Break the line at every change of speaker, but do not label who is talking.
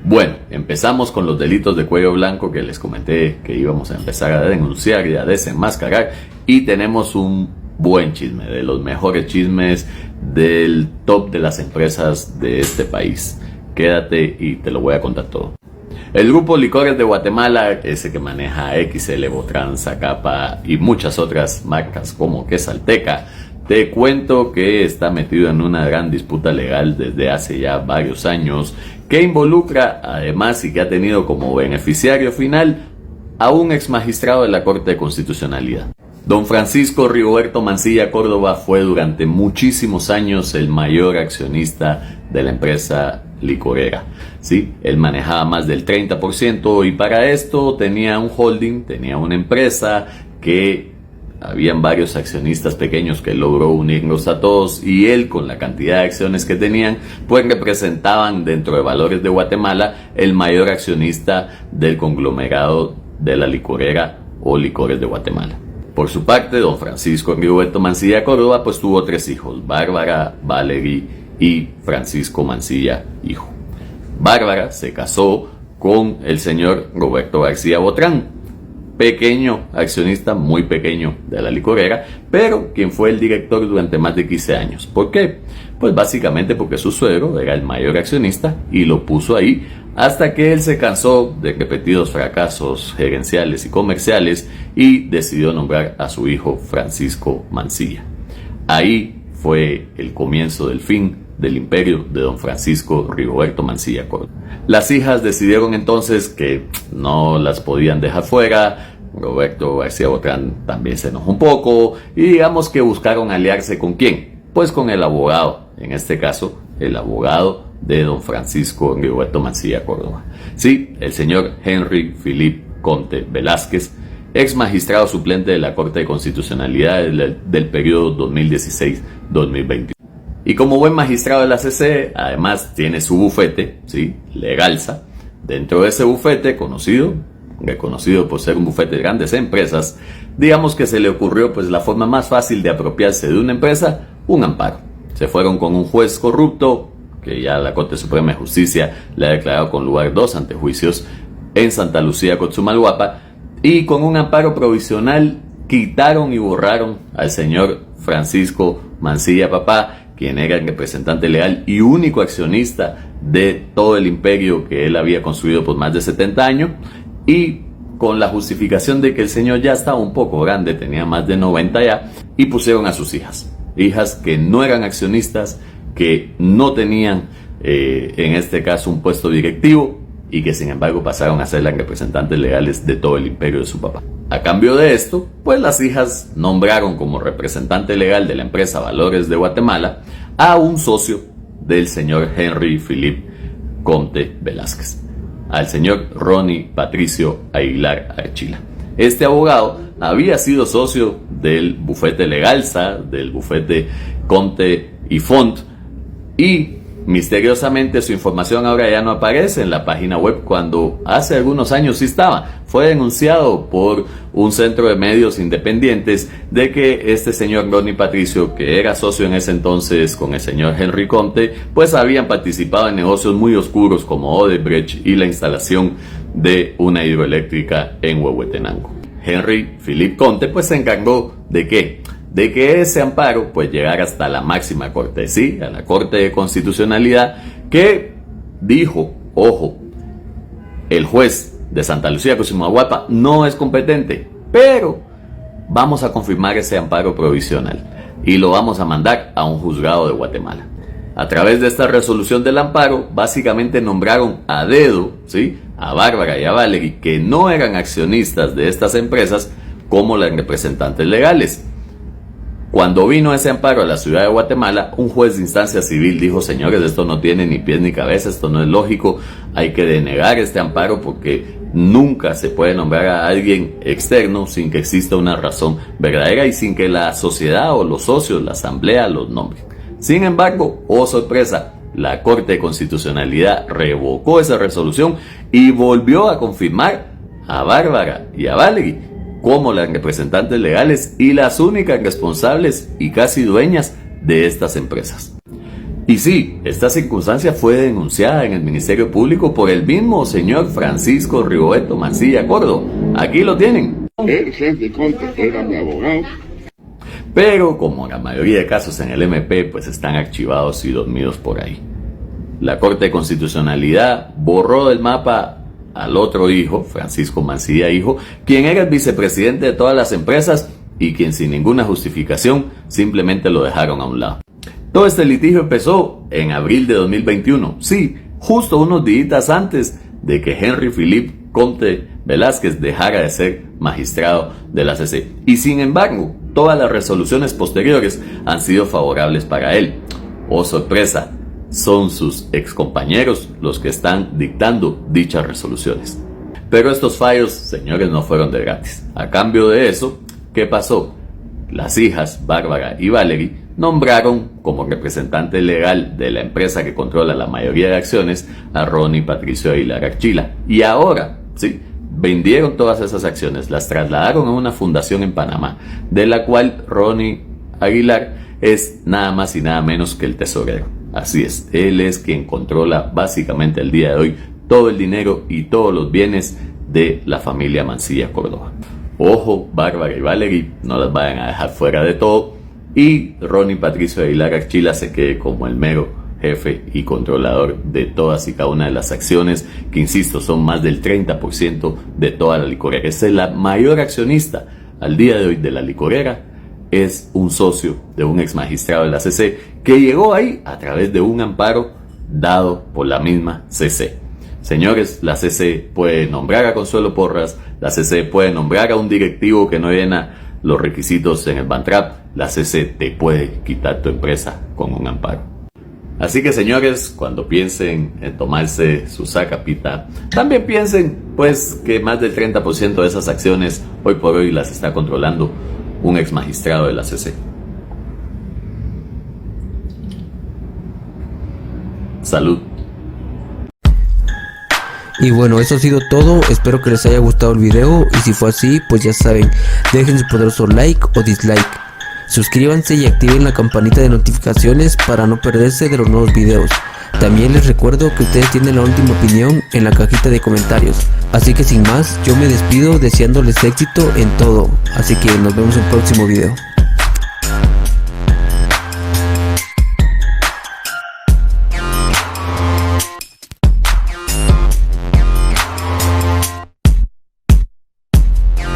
Bueno, empezamos con los delitos de cuello blanco que les comenté que íbamos a empezar a denunciar y a desenmascarar, y tenemos un buen chisme, de los mejores chismes del top de las empresas de este país. Quédate y te lo voy a contar todo. El grupo Licores de Guatemala, ese que maneja XL, Botran, Zacapa y muchas otras marcas como Quesalteca, te cuento que está metido en una gran disputa legal desde hace ya varios años, que involucra además y que ha tenido como beneficiario final a un ex magistrado de la Corte de Constitucionalidad. Don Francisco Rigoberto Mancilla Córdoba fue durante muchísimos años el mayor accionista de la empresa licorera. ¿Sí? Él manejaba más del 30% y para esto tenía un holding, tenía una empresa que habían varios accionistas pequeños que logró unirlos a todos, y él, con la cantidad de acciones que tenían, pues representaban dentro de Valores de Guatemala el mayor accionista del conglomerado de la licorera o Licores de Guatemala. Por su parte, don Francisco Rigoberto Mancilla Córdoba pues tuvo 3 hijos, Bárbara, Valerie y Francisco Mancilla, hijo. Bárbara se casó con el señor Roberto García Botrán, pequeño accionista, muy pequeño de la licorera, pero quien fue el director durante más de 15 años. ¿Por qué? Pues básicamente porque su suegro era el mayor accionista y lo puso ahí hasta que él se cansó de repetidos fracasos gerenciales y comerciales y decidió nombrar a su hijo Francisco Mancilla. Ahí fue el comienzo del fin del imperio de don Francisco Rigoberto Mancilla Córdoba. Las hijas decidieron entonces que no las podían dejar fuera. Roberto García Botrán también se enojó un poco y digamos que buscaron aliarse ¿con quién? Pues con el abogado, en este caso el abogado de don Francisco Rigoberto Mancilla Córdoba. Sí, el señor Henry Philippe Conte Velázquez, ex magistrado suplente de la Corte de Constitucionalidad del periodo 2016-2021. Y como buen magistrado de la CC, además tiene su bufete, ¿sí? Legalza. Dentro de ese bufete, reconocido por ser un bufete de grandes empresas, digamos que se le ocurrió pues la forma más fácil de apropiarse de una empresa, un amparo. Se fueron con un juez corrupto, que ya la Corte Suprema de Justicia le ha declarado con lugar 2 antejuicios en Santa Lucía, Cotzumalguapa, y con un amparo provisional quitaron y borraron al señor Francisco Mancilla Papá, quien era el representante legal y único accionista de todo el imperio que él había construido por más de 70 años, y con la justificación de que el señor ya estaba un poco grande, tenía más de 90 ya, y pusieron a sus hijas que no eran accionistas, que no tenían en este caso un puesto directivo y que sin embargo pasaron a ser las representantes legales de todo el imperio de su papá. A cambio de esto, pues las hijas nombraron como representante legal de la empresa Valores de Guatemala a un socio del señor Henry Philippe Conte Velázquez, al señor Ronnie Patricio Aguilar Archila. Este abogado había sido socio del bufete Legalza, del bufete Conte y Font, y misteriosamente su información ahora ya no aparece en la página web cuando hace algunos años sí estaba. Fue denunciado por un centro de medios independientes de que este señor Ronnie Patricio, que era socio en ese entonces con el señor Henry Conte, pues habían participado en negocios muy oscuros como Odebrecht y la instalación de una hidroeléctrica en Huehuetenango. Henry Philippe Conte pues se encargó ¿de qué? De que ese amparo pues llegara hasta la máxima corte, sí, a la Corte de Constitucionalidad, que dijo, ojo, el juez de Santa Lucía, Cotzumalguapa, no es competente, pero vamos a confirmar ese amparo provisional y lo vamos a mandar a un juzgado de Guatemala. A través de esta resolución del amparo, básicamente nombraron a dedo, ¿sí?, a Bárbara y a Valerie, que no eran accionistas de estas empresas, como las representantes legales. Cuando vino ese amparo a la ciudad de Guatemala, un juez de instancia civil dijo, señores, esto no tiene ni pies ni cabeza, esto no es lógico, hay que denegar este amparo porque nunca se puede nombrar a alguien externo sin que exista una razón verdadera y sin que la sociedad o los socios, la asamblea, los nombren. Sin embargo, oh sorpresa, la Corte de Constitucionalidad revocó esa resolución y volvió a confirmar a Bárbara y a Valerie como las representantes legales y las únicas responsables y casi dueñas de estas empresas. Y sí, esta circunstancia fue denunciada en el Ministerio Público por el mismo señor Francisco Rigoberto Mancilla Córdoba. Aquí lo tienen.
El juez de corte era mi abogado.
Pero como la mayoría de casos en el MP pues están archivados y dormidos por ahí. La Corte de Constitucionalidad borró del mapa al otro hijo, Francisco Mancilla hijo, quien era el vicepresidente de todas las empresas y quien sin ninguna justificación simplemente lo dejaron a un lado. Todo este litigio empezó en abril de 2021, sí, justo unos días antes de que Henry Philippe Conte Velázquez dejara de ser magistrado de la CC. Y sin embargo, todas las resoluciones posteriores han sido favorables para él. Oh sorpresa, son sus excompañeros los que están dictando dichas resoluciones. Pero estos fallos, señores, no fueron de gratis. A cambio de eso, ¿qué pasó? Las hijas, Bárbara y Valerie, nombraron como representante legal de la empresa que controla la mayoría de acciones a Ronnie Patricio Aguilar Archila. Y ahora, sí, vendieron todas esas acciones, las trasladaron a una fundación en Panamá, de la cual Ronnie Aguilar es nada más y nada menos que el tesorero. Así es, él es quien controla básicamente el día de hoy todo el dinero y todos los bienes de la familia Mancilla Córdoba. Ojo, Bárbara y Valerie, no las vayan a dejar fuera de todo y Ronnie Patricio Aguilar Archila se quede como el mero jefe y controlador de todas y cada una de las acciones, que insisto, son más del 30% de toda la licorera. Es la mayor accionista al día de hoy de la licorera, es un socio de un ex magistrado de la CC que llegó ahí a través de un amparo dado por la misma CC. Señores, la CC puede nombrar a Consuelo Porras, la CC puede nombrar a un directivo que no llena los requisitos en el Bantrap, la CC te puede quitar tu empresa con un amparo. Así que señores, cuando piensen en tomarse su sacapita, también piensen pues que más del 30% de esas acciones hoy por hoy las está controlando un ex magistrado de la CC. Salud.
Y bueno, eso ha sido todo, espero que les haya gustado el video y si fue así, pues ya saben, dejen su poderoso like o dislike, suscríbanse y activen la campanita de notificaciones para no perderse de los nuevos videos. También les recuerdo que ustedes tienen la última opinión en la cajita de comentarios, así que sin más, yo me despido deseándoles éxito en todo, así que nos vemos en el próximo video.